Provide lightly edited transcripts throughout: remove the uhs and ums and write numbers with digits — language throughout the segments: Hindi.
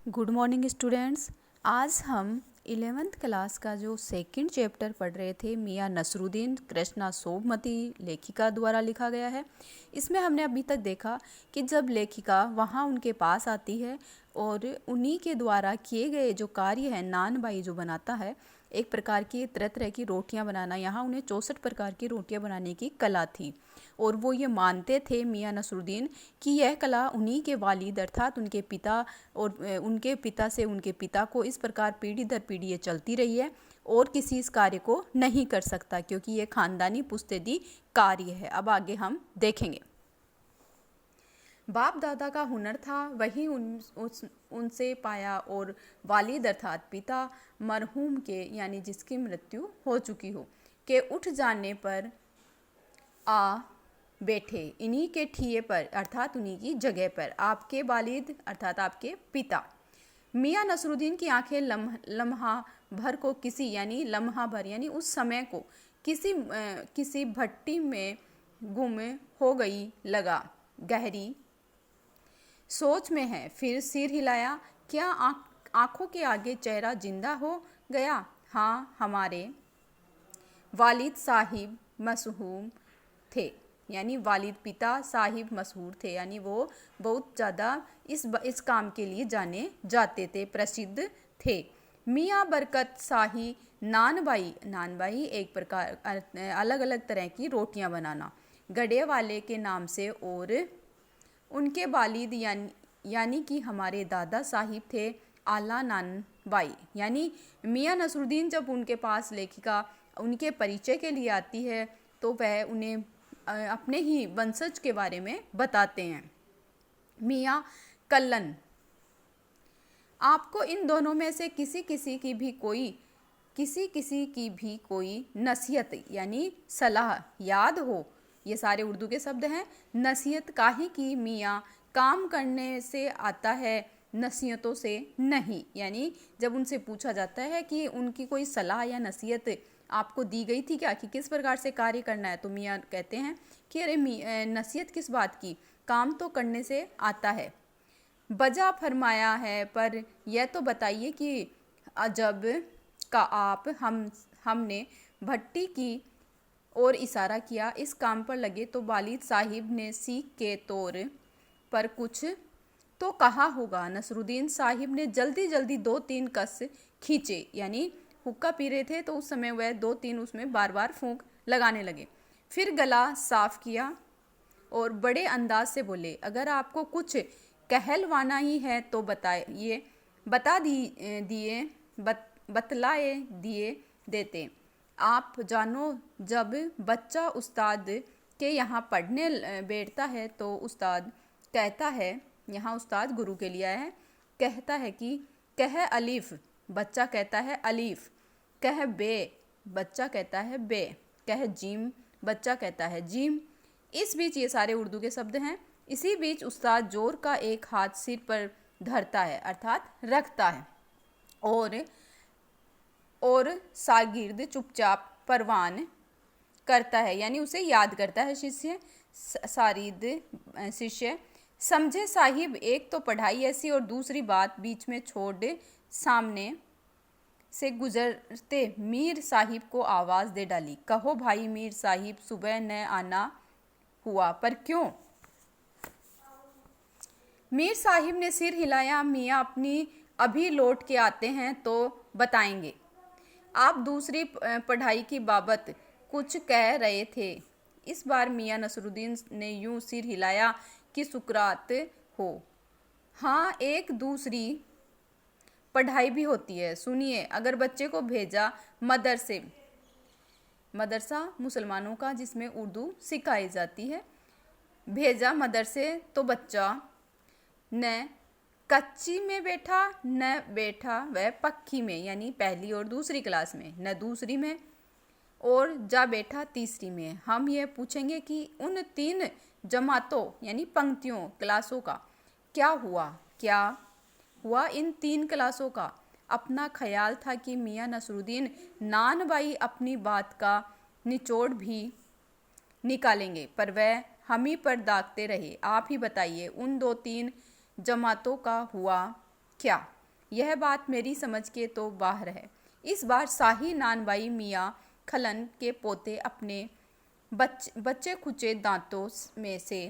Good morning students. आज हम 11th क्लास का जो सेकंड चैप्टर पढ़ रहे थे, मियाँ नसरुद्दीन कृष्णा सोबमती लेखिका द्वारा लिखा गया है। इसमें हमने अभी तक देखा कि जब लेखिका वहाँ उनके पास आती है और उन्हीं के द्वारा किए गए जो कार्य है, नान बाई जो बनाता है, एक प्रकार की तरह तरह की रोटियां बनाना, यहाँ उन्हें 64 प्रकार की रोटियां बनाने की कला थी और वो ये मानते थे मियाँ नसरुद्दीन कि यह कला उन्हीं के वालिद अर्थात उनके पिता और उनके पिता से उनके पिता को इस प्रकार पीढ़ी दर पीढ़ी ये चलती रही है और किसी इस कार्य को नहीं कर सकता क्योंकि ये खानदानी पुश्तैदी कार्य है। अब आगे हम देखेंगे। बाप दादा का हुनर था वही उनसे पाया और वालिद अर्थात पिता मरहूम के यानी जिसकी मृत्यु हो चुकी हो के उठ जाने पर आ बैठे इन्हीं के ठिए पर अर्थात उन्हीं की जगह पर आपके वालिद अर्थात आपके पिता। मियाँ नसरुद्दीन की आंखें लम्हा भर को किसी यानी लम्हा भर यानी उस समय को किसी भट्टी में गुम हो गई लगा, गहरी सोच में है। फिर सिर हिलाया, क्या आंखों के आगे चेहरा जिंदा हो गया? हाँ, हमारे वालिद साहिब मशहूर थे यानी वालिद पिता साहिब मशहूर थे यानी वो बहुत ज़्यादा इस काम के लिए जाने जाते थे, प्रसिद्ध थे। मियाँ बरकत शाही नानबाई एक प्रकार अलग अलग तरह की रोटियां बनाना, गड़े वाले के नाम से, और उनके वालिद यानी कि हमारे दादा साहिब थे आला नानबाई। यानी मियाँ नसरुद्दीन जब उनके पास लेखिका उनके परिचय के लिए आती है तो वह उन्हें अपने ही वंशज के बारे में बताते हैं। मियाँ कल्लन, आपको इन दोनों में से किसी किसी की भी कोई नसीहत यानी सलाह याद हो? ये सारे उर्दू के शब्द हैं। नसीहत काहे की मियाँ, काम करने से आता है, नसीहतों से नहीं। यानी जब उनसे पूछा जाता है कि उनकी कोई सलाह या नसीहत आपको दी गई थी क्या कि किस प्रकार से कार्य करना है, तो मियाँ कहते हैं कि अरे नसीहत किस बात की, काम तो करने से आता है। बजा फरमाया है, पर यह तो बताइए कि जब का आप हमने भट्टी की और इशारा किया, इस काम पर लगे तो वालिद साहिब ने सीख के तौर पर कुछ तो कहा होगा। नसरुद्दीन साहिब ने जल्दी जल्दी 2-3 कस खींचे, यानी हुक्का पी रहे थे तो उस समय वह 2-3 उसमें बार बार फूंक लगाने लगे। फिर गला साफ किया और बड़े अंदाज से बोले, अगर आपको कुछ कहलवाना ही है तो बताइए, बतलाए दिए देते। आप जानो, जब बच्चा उस्ताद के यहाँ पढ़ने बैठता है तो उस्ताद कहता है, यहाँ उस्ताद गुरु के लिए है, कहता है कि कह अलीफ, बच्चा कहता है अलीफ, कह बे, बच्चा कहता है बे, कह जीम, बच्चा कहता है जीम। इस बीच ये सारे उर्दू के शब्द हैं। इसी बीच उस्ताद जोर का एक हाथ सिर पर धरता है अर्थात रखता है और शागिर्द चुपचाप परवान करता है यानी उसे याद करता है शिष्य समझे साहिब, एक तो पढ़ाई ऐसी और दूसरी बात बीच में छोड़ सामने से गुजरते मीर साहिब को आवाज़ दे डाली, कहो भाई मीर साहिब, सुबह न आना हुआ, पर क्यों? मीर साहिब ने सिर हिलाया, मियाँ अपनी अभी लौट के आते हैं तो बताएंगे। आप दूसरी पढ़ाई की बाबत कुछ कह रहे थे। इस बार मियाँ नसरुद्दीन ने यूं सिर हिलाया कि सुकरात हो। हाँ, एक दूसरी पढ़ाई भी होती है, सुनिए। अगर बच्चे को भेजा मदरसा मुसलमानों का जिसमें उर्दू सिखाई जाती है, भेजा मदरसे तो बच्चा न कच्ची में बैठा न बैठा वह पक्की में यानी पहली और दूसरी क्लास में, न दूसरी में और जा बैठा तीसरी में। हम यह पूछेंगे कि उन 3 जमातों यानी पंक्तियों क्लासों का क्या हुआ इन 3 क्लासों का? अपना ख्याल था कि मियाँ नसरुद्दीन नानबाई अपनी बात का निचोड़ भी निकालेंगे, पर वह हम ही पर दागते रहे। आप ही बताइए, उन 2-3 जमातों का हुआ क्या? यह बात मेरी समझ के तो बाहर है। इस बार शाही नानबाई मियाँ खलन के पोते अपने बच्चे खुचे दांतों में से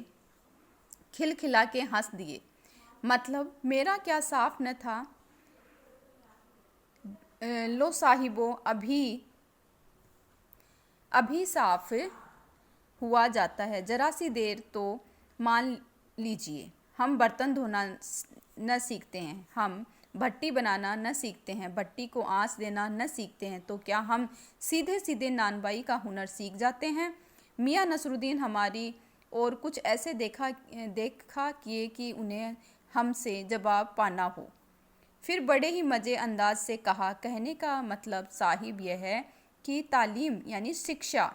खिलखिला के हंस दिए। मतलब मेरा क्या साफ न था? लो साहिबो, अभी साफ हुआ जाता है, जरा सी देर तो मान लीजिए। हम बर्तन धोना न सीखते हैं, हम भट्टी बनाना न सीखते हैं, भट्टी को आंच देना न सीखते हैं, तो क्या हम सीधे सीधे नानबाई का हुनर सीख जाते हैं? मियाँ नसरुद्दीन हमारी और कुछ ऐसे देखा किए कि उन्हें हमसे जवाब पाना हो। फिर बड़े ही मज़े अंदाज से कहा, कहने का मतलब साहिब यह है कि तालीम यानी शिक्षा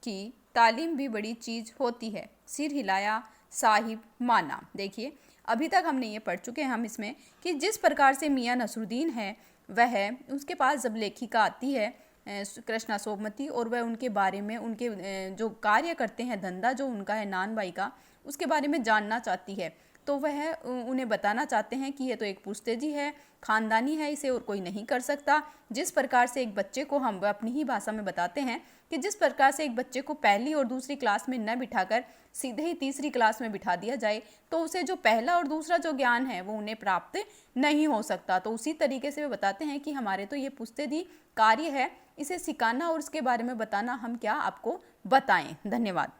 की तालीम भी बड़ी चीज़ होती है। सिर हिलाया, साहिब माना। देखिए, अभी तक हमने ये पढ़ चुके हैं हम इसमें कि जिस प्रकार से मियाँ नसरुद्दीन है वह उसके पास जब लेखिका आती है कृष्णा सोबमती, और वह उनके बारे में उनके जो कार्य करते हैं, धंधा जो उनका है नानबाई का, उसके बारे में जानना चाहती है। तो वह उन्हें बताना चाहते हैं कि ये तो एक पुश्तैजी है, ख़ानदानी है, इसे और कोई नहीं कर सकता। जिस प्रकार से एक बच्चे को हम अपनी ही भाषा में बताते हैं कि जिस प्रकार से एक बच्चे को पहली और दूसरी क्लास में न बिठाकर सीधे ही तीसरी क्लास में बिठा दिया जाए तो उसे जो पहला और दूसरा जो ज्ञान है वो उन्हें प्राप्त नहीं हो सकता। तो उसी तरीके से वे बताते हैं कि हमारे तो ये पुश्तैदी कार्य है, इसे सिखाना और इसके बारे में बताना हम क्या आपको बताएं। धन्यवाद।